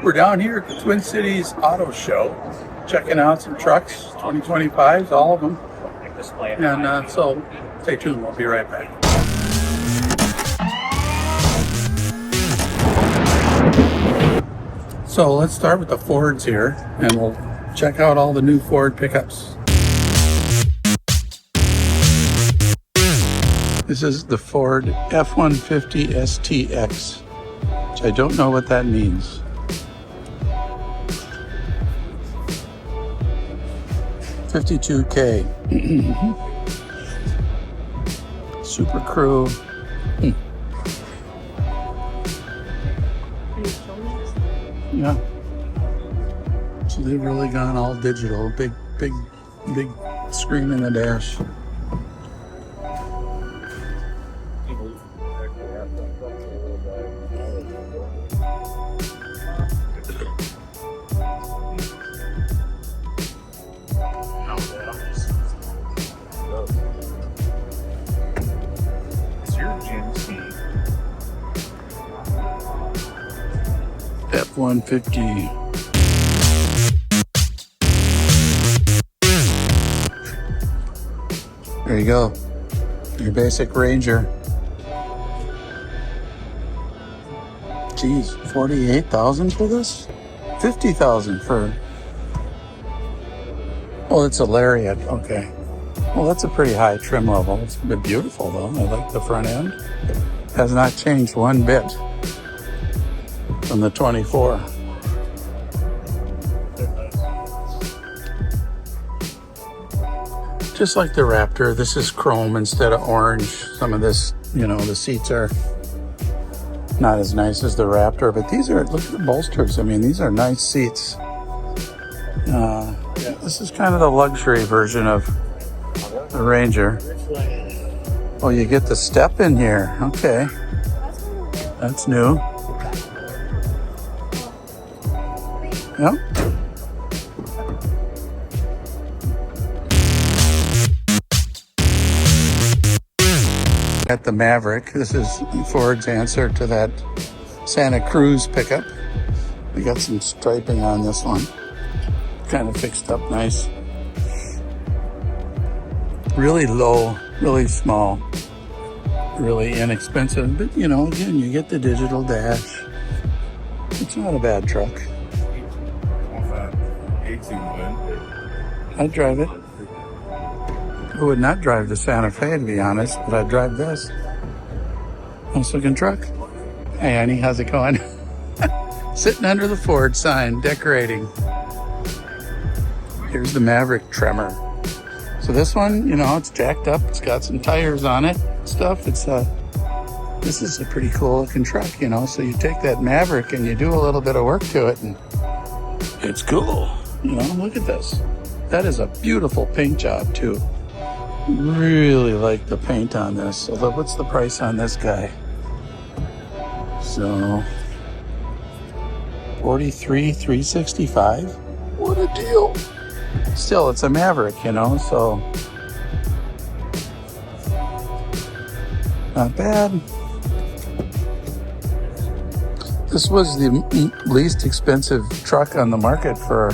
We're down here at the Twin Cities Auto Show, checking out some trucks, 2025s, all of them. And so stay tuned, we'll be right back. So let's start with the Fords here, and we'll check out all the new Ford pickups. This is the Ford F-150 STX, which I don't know what that means. $52K. Super Crew. Yeah. So they've really gone all digital. Big screen in the dash. F-150. There you go. Your basic Ranger. Geez, $48,000 for this? $50,000 for... Oh, it's a Lariat. Okay. Well, that's a pretty high trim level. It's beautiful, though. I like the front end. Has not changed one bit from the 24. Just like the Raptor, this is chrome instead of orange. Some of this, the seats are not as nice as the Raptor, but these are, look at the bolsters. I mean, these are nice seats. This is kind of the luxury version of the Ranger. Oh, you get the step in here. Okay. That's new. Yep. At the Maverick, this is Ford's answer to that Santa Cruz pickup. We got some striping on this one. Kind of fixed up nice. Really low, really small, really inexpensive. But, again, you get the digital dash. It's not a bad truck. I'd drive it. I would not drive the Santa Fe, to be honest, but I'd drive this. Nice looking truck. Hey, Annie, how's it going? Sitting under the Ford sign, decorating. Here's the Maverick Tremor. So this one, it's jacked up. It's got some tires on it, stuff. This is a pretty cool looking truck, So you take that Maverick and you do a little bit of work to it, and it's cool. Look at this. That is a beautiful paint job too. Really like the paint on this. Although, what's the price on this guy? So, $43,365. What a deal! Still, it's a Maverick, so not bad. This was the least expensive truck on the market for,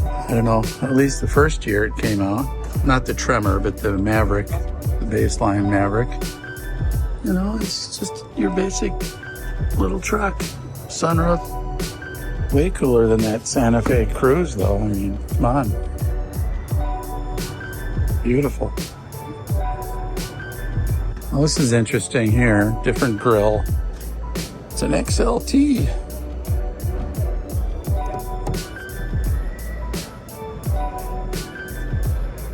I don't know, at least the first year it came out. Not the Tremor, but the Maverick, the baseline Maverick. It's just your basic little truck. Sunroof. Way cooler than that Santa Fe Cruz, though. I mean, come on. Beautiful. Well, this is interesting here. Different grille. It's an XLT.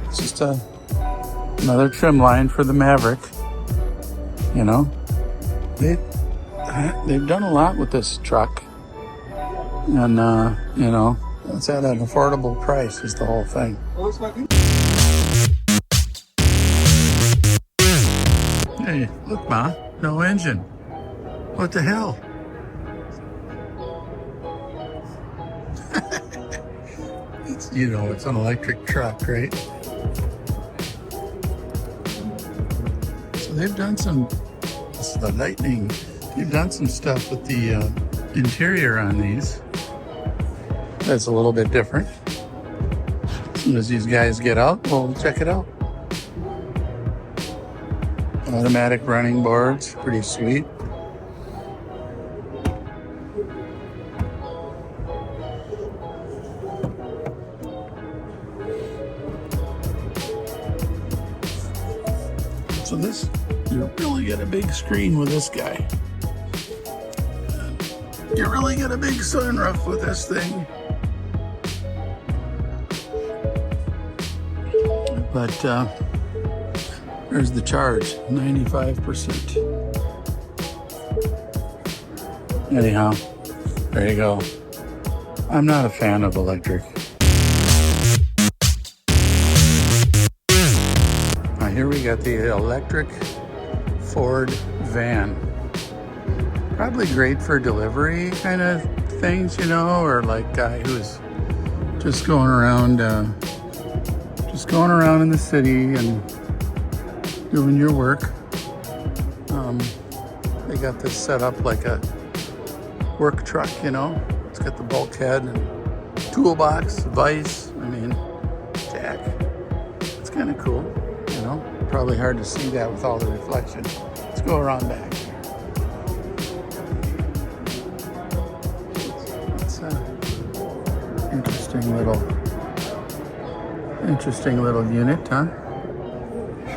It's just another trim line for the Maverick. They've done a lot with this truck. And, it's at an affordable price is the whole thing. Hey, look, Ma, no engine. What the hell? It's an electric truck, right? So they've done some, this is the Lightning. They've done some stuff with the interior on these that's a little bit different. As soon as these guys get out, we'll check it out. Automatic running boards, pretty sweet. So this, you really get a big screen with this guy. You really get a big sunroof with this thing. But there's the charge, 95%. Anyhow, there you go. I'm not a fan of electric. Now here we got the electric Ford van. Probably great for delivery kind of things, you know, or like guy who's just going around in the city and doing your work. They got this set up like a work truck, you know. It's got the bulkhead and toolbox, vise, jack. It's kind of cool, you know. Probably hard to see that with all the reflection. Let's go around back. It's interesting little unit, huh?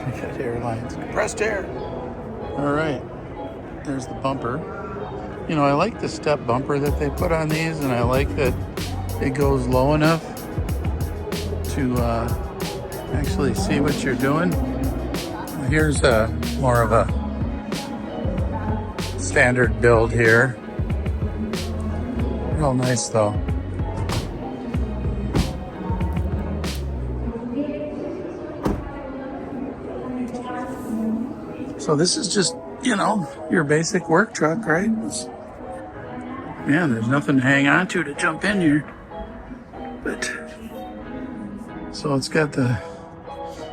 We got airlines, compressed air. All right, there's the bumper. You know, I like the step bumper that they put on these, and I like that it goes low enough to actually see what you're doing. Here's more of a standard build here. Real nice though. So this is just, you know, your basic work truck, right? Man, there's nothing to hang on to jump in here. But, so it's got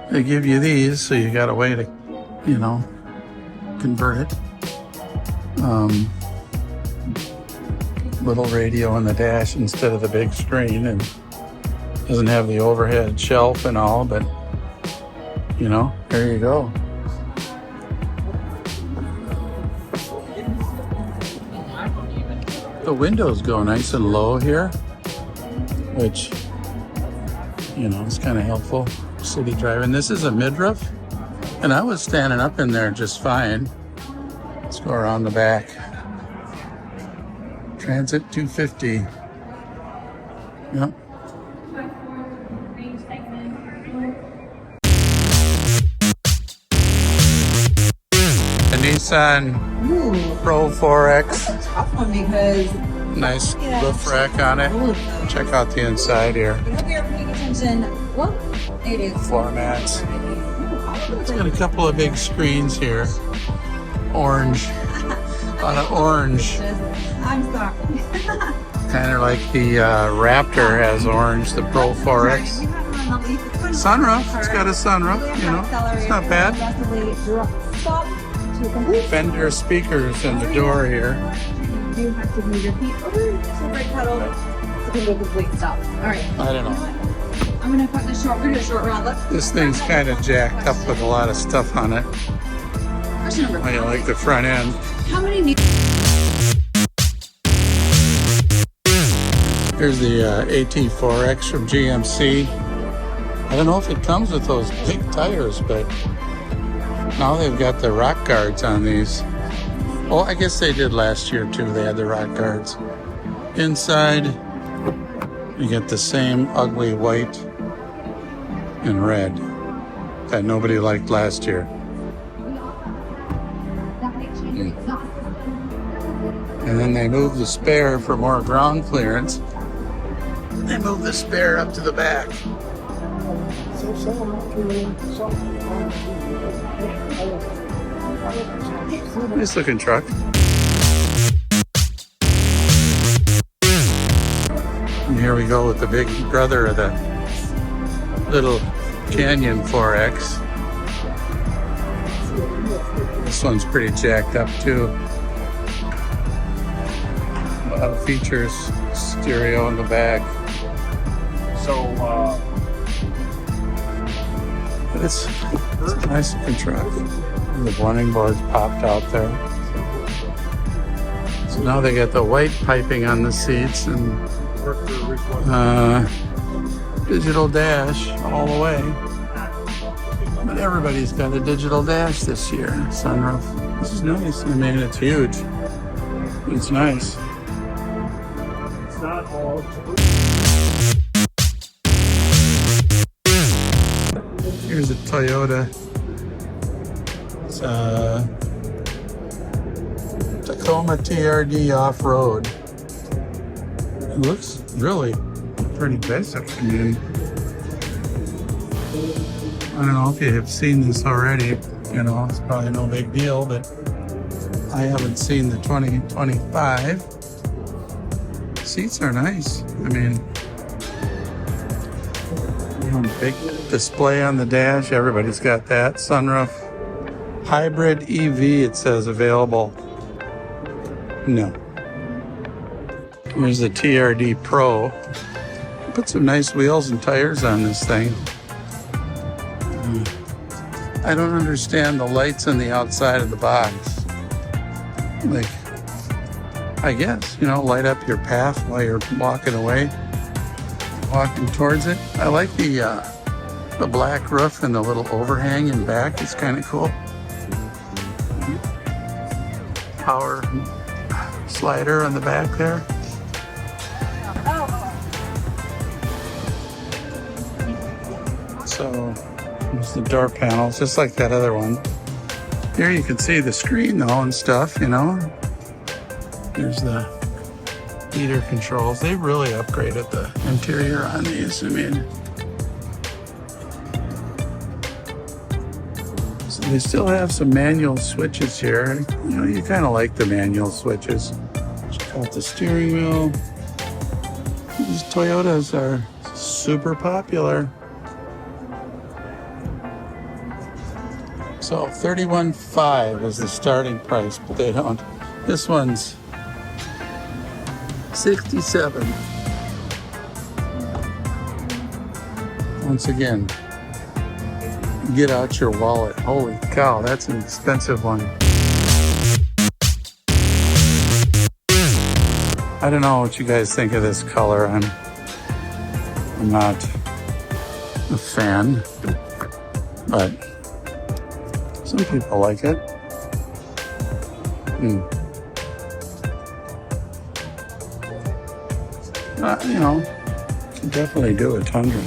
they give you these, so you got a way to, you know, convert it. Little radio on the dash instead of the big screen, and doesn't have the overhead shelf and all, but, you know, there you go. The windows go nice and low here, which, you know, is kind of helpful. City driving. This is a midroof, and I was standing up in there just fine. Let's go around the back. Transit 250. Yep. The Nissan Pro 4X. Tough one because nice roof rack on it. Check out the inside here. if you're paying attention, well, it is Floor mats. It's got a couple of big screens here. Orange. A lot of orange. I'm sorry. Kind of like the Raptor has orange, the Pro 4X. Sunroof. It's got a sunroof, you know. It's not bad. Fender speakers in the door here. You have to move your feet over so brake pedal. So you can complete stop. All right. I don't know. I'm gonna put this short. We're gonna short round. This thing's kind of jacked up with a lot of stuff on it. Question number 5. I like the front end. How many new? Here's the AT4X from GMC. I don't know if it comes with those big tires, but now they've got the rock guards on these. Well, I guess they did last year too. They had the rock guards. Inside, you get the same ugly white and red that nobody liked last year. And then they moved the spare for more ground clearance. They moved the spare up to the back. Nice looking truck. And here we go with the big brother of the little Canyon 4X. This one's pretty jacked up too. A lot of features, stereo in the back. So, But it's a nice looking truck. And the running boards popped out there. So now they got the white piping on the seats and digital dash all the way. But everybody's got a digital dash this year. Sunroof. This is nice. I mean, it's huge. It's nice. it's not all. Here's a Toyota. It's a Tacoma TRD off-road. It looks really pretty basic. I mean, I don't know if you have seen this already. You know, it's probably no big deal, but I haven't seen the 2025. Seats are nice. I mean, big display on the dash. Everybody's got that. Sunroof. Hybrid EV, it says available. No. Here's the TRD Pro. Put some nice wheels and tires on this thing. I don't understand the lights on the outside of the box. Like, I guess, you know, light up your path while you're walking away, walking towards it. I like the black roof and the little overhang in back. It's kind of cool. Power slider on the back there. So there's the door panels, just like that other one. Here you can see the screen though and stuff, you know. Here's the heater controls. They really upgraded the interior on these. I mean, so they still have some manual switches here. You know, you kind of like the manual switches. Check out the steering wheel. These Toyotas are super popular. So $31,500 is the starting price, but they don't. This one's $67,000. Once again, get out your wallet. Holy cow, that's an expensive one. I don't know what you guys think of this color. I'm not a fan, but some people like it. You know, can definitely do a Tundra.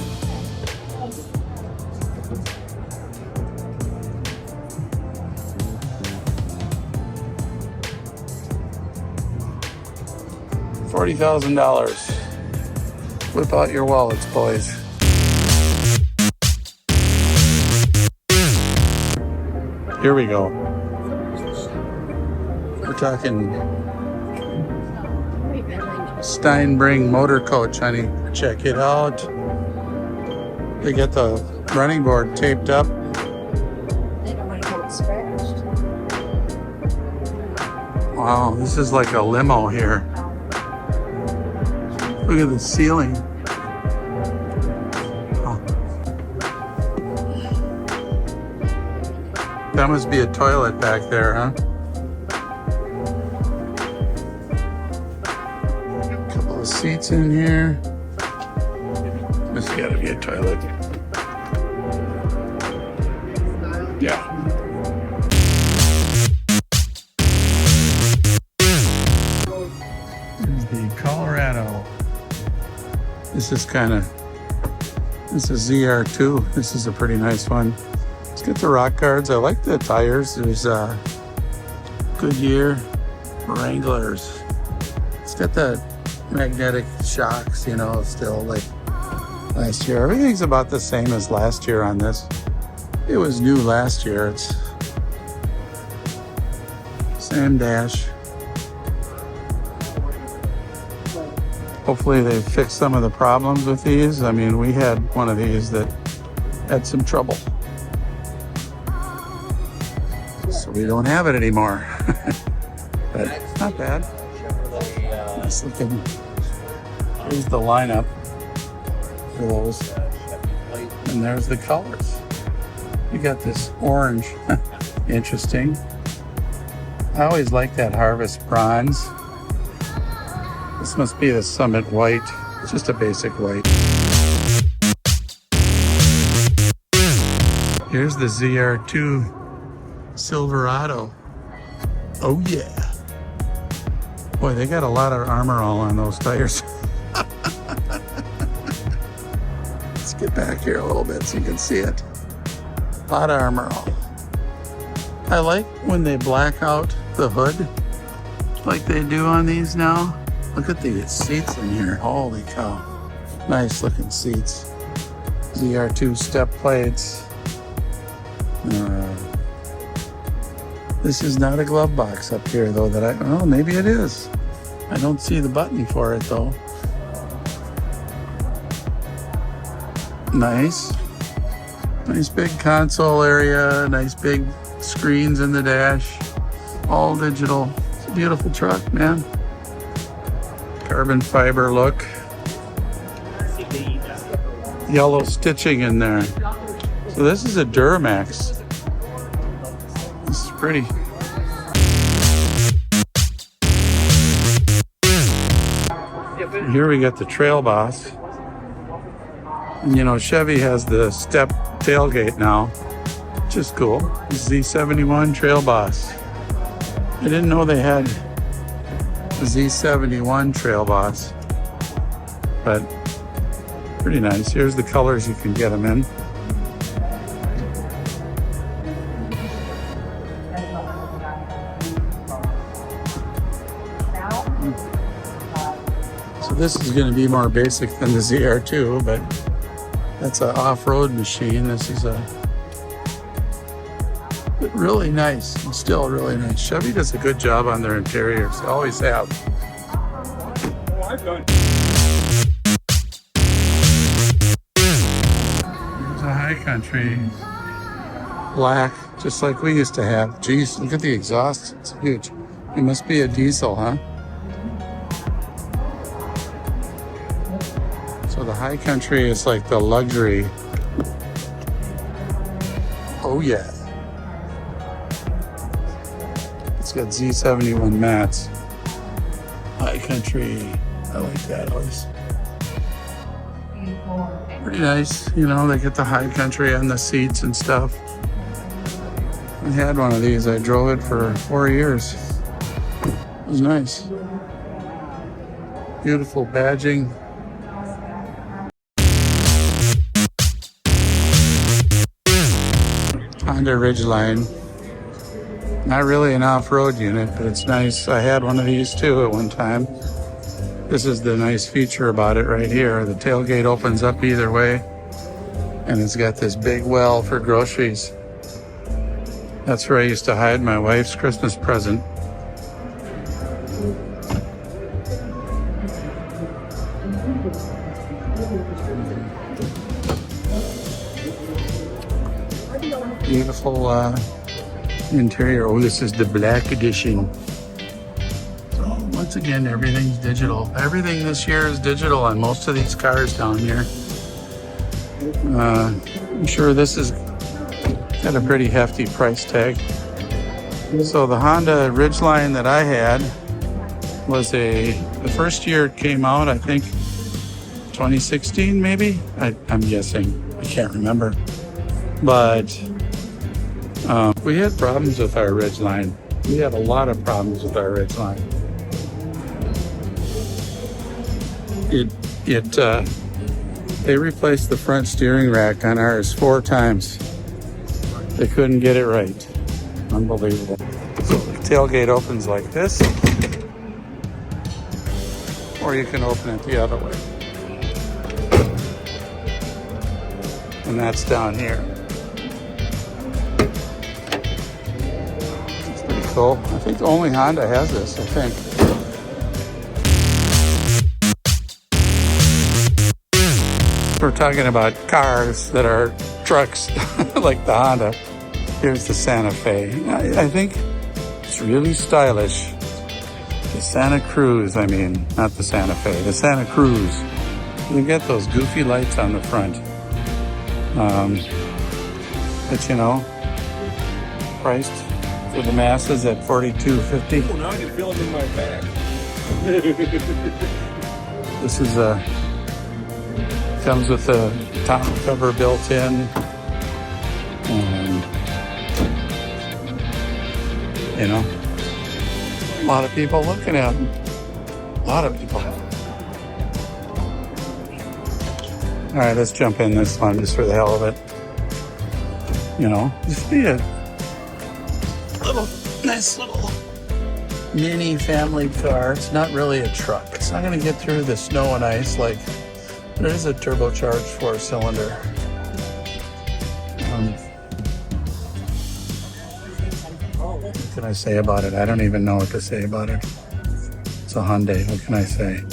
$40,000. Whip out your wallets, boys. Here we go. We're talking Steinbring motor coach, honey. Check it out. They got the running board taped up. They don't want to get scratched. Wow, this is like a limo here. Look at the ceiling. Huh. That must be a toilet back there, huh? Couple of seats in here. This has got to be a toilet. Yeah. Here's the Colorado. This is ZR2. This is a pretty nice one. It's got the rock guards. I like the tires. There's Goodyear Wranglers. It's got the magnetic shocks, you know, still like last year. Everything's about the same as last year on this. It was new last year. It's same dash. Hopefully they fixed some of the problems with these. I mean, we had one of these that had some trouble. So we don't have it anymore. But it's not bad. nice looking. Here's the lineup for those. And there's the colors. You got this orange. Interesting. I always like that Harvest Bronze. This must be the Summit White. It's just a basic white. Here's the ZR2 Silverado. Oh yeah. Boy, they got a lot of armor all on those tires. Let's get back here a little bit so you can see it. A lot of armor all. I like when they black out the hood like they do on these now. Look at the seats in here. Holy cow. Nice looking seats. ZR2 step plates. This is not a glove box up here though oh, maybe it is. I don't see the button for it though. Nice. Nice big console area, nice big screens in the dash. All digital. It's a beautiful truck, man. Carbon fiber look. Yellow stitching in there. So this is a Duramax. This is pretty. Here we got the Trail Boss. And you know, Chevy has the step tailgate now, which is cool. Z71 Trail Boss. I didn't know they had the Z71 Trail Boss, but pretty nice. Here's the colors you can get them in. So this is going to be more basic than the ZR2, but that's an off-road machine. This is really nice. It's still really nice. Chevy does a good job on their interiors. They always have. There's a High Country. Black, just like we used to have. Geez, look at the exhaust. It's huge. It must be a diesel, huh? So the High Country is like the luxury. Oh yeah. It's got Z71 mats. High Country. I like that always. Pretty nice. You know, they get the High Country on the seats and stuff. I had one of these. I drove it for 4 years. It was nice. Beautiful badging. Honda Ridgeline. Not really an off-road unit, but it's nice. I had one of these too at one time. This is the nice feature about it right here. The tailgate opens up either way, and it's got this big well for groceries. That's where I used to hide my wife's Christmas present. Beautiful interior. Oh, this is the black edition. So once again, everything's digital. Everything this year is digital on most of these cars down here. I'm sure this has got a pretty hefty price tag. So the Honda Ridgeline that I had was the first year it came out, I think 2016 maybe? I'm guessing. I can't remember. But we had problems with our Ridgeline. We had a lot of problems with our Ridgeline. They replaced the front steering rack on ours 4 times. They couldn't get it right. Unbelievable. So the tailgate opens like this, or you can open it the other way. And that's down here. It's pretty cool. I think only Honda has this, I think. We're talking about cars that are trucks like the Honda. Here's the Santa Fe. I think it's really stylish. The Santa Cruz, I mean, not the Santa Fe, the Santa Cruz. They've got those goofy lights on the front. But you know, priced for the masses at $42.50. Oh, now I can feel it in my back. This is comes with a top cover built in, and you know, a lot of people looking at them. A lot of people. All right, let's jump in this one just for the hell of it. You know, just be a little nice little mini family car. It's not really a truck. It's not going to get through the snow and ice like there is a turbocharged 4-cylinder. What can I say about it? I don't even know what to say about it. It's a Hyundai. What can I say?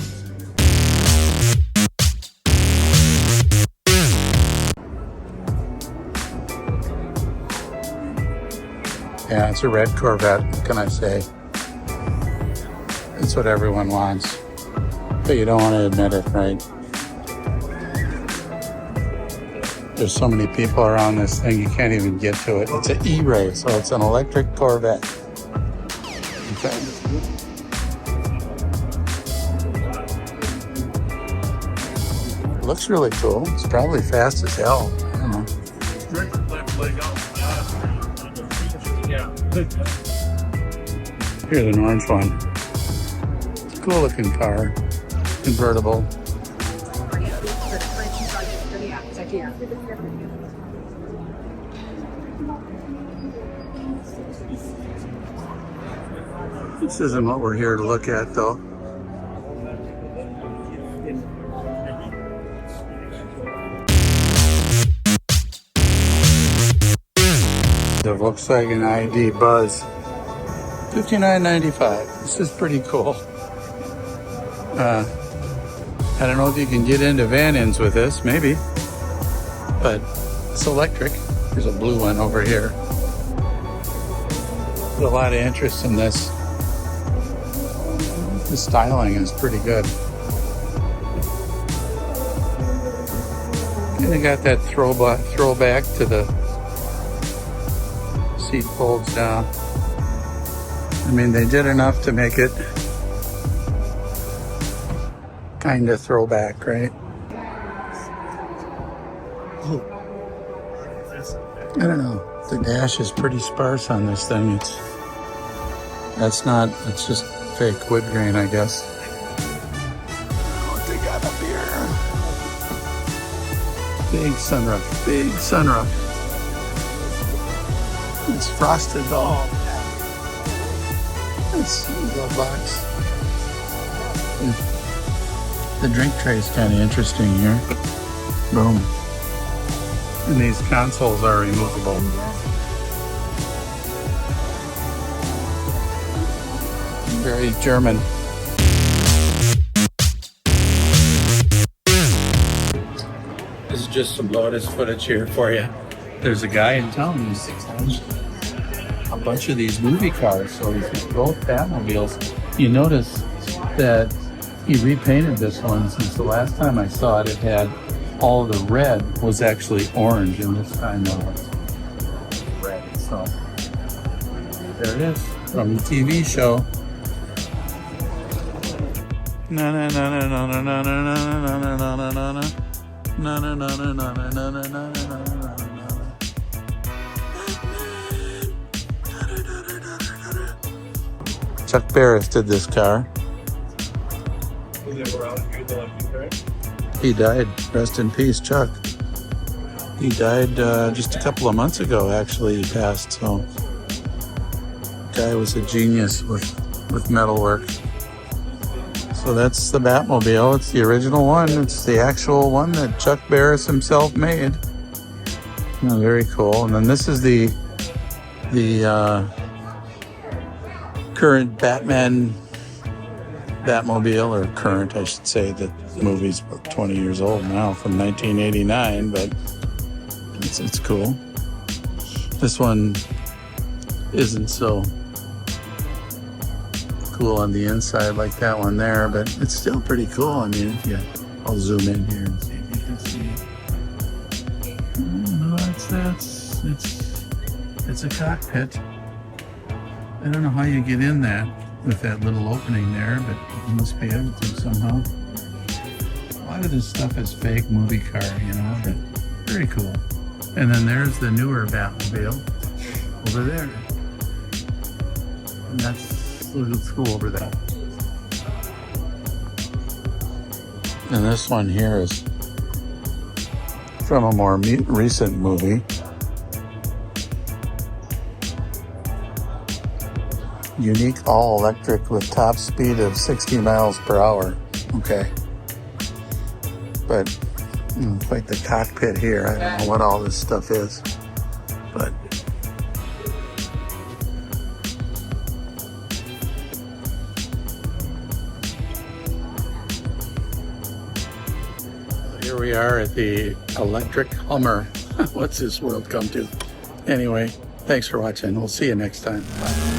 Yeah, it's a red Corvette. What can I say? It's what everyone wants. But you don't want to admit it, right? There's so many people around this thing, you can't even get to it. It's an E-Ray, so it's an electric Corvette. Okay. It looks really cool. It's probably fast as hell. I don't know. Here's an orange one. Cool looking car. Convertible. This isn't what we're here to look at, though. The Volkswagen ID Buzz. $59.95. This is pretty cool. I don't know if you can get into van-ins with this, maybe. But it's electric. There's a blue one over here. There's a lot of interest in this. The styling is pretty good. And they got that throwback to the seat folds down. I mean, they did enough to make it kind of throwback, right? I don't know. The dash is pretty sparse on this thing. It's just fake wood grain, I guess. What they got up here? Big sunroof, big sunroof. It's frosted though. It's a glove box. The drink tray is kind of interesting here. Boom. And these consoles are removable. Very German. This is just some Lotus footage here for you. There's a guy in town who's a bunch of these movie cars, so he's both Batmobiles. You notice that he repainted this one since the last time I saw it. It had all the red was actually orange, and this time it was red. So there it is from the TV show. Na na na na na na na na na na na na na na. Na na na na na na na na na na. Chuck Barris did this car. He died. Rest in peace, Chuck. He died just a couple of months ago, actually. He passed, so. Guy was a genius with metalwork. So that's the Batmobile. It's the original one. It's the actual one that Chuck Barris himself made. Oh, very cool. And then this is the current Batmobile, or current, I should say. The movie's about 20 years old now, from 1989, but it's cool. This one isn't so cool on the inside like that one there, but it's still pretty cool. I mean, I'll zoom in here and see if you can see. It's a cockpit. I don't know how you get in that with that little opening there, but you must be able to somehow. A lot of this stuff is fake movie car, you know, but very cool. And then there's the newer Batmobile over there. And that's the little school over there. And this one here is from a more recent movie. Unique all-electric with top speed of 60 miles per hour. Okay. But like the cockpit here, I don't know what all this stuff is. But here we are at the electric Hummer. What's this world come to? Anyway, thanks for watching. We'll see you next time. Bye.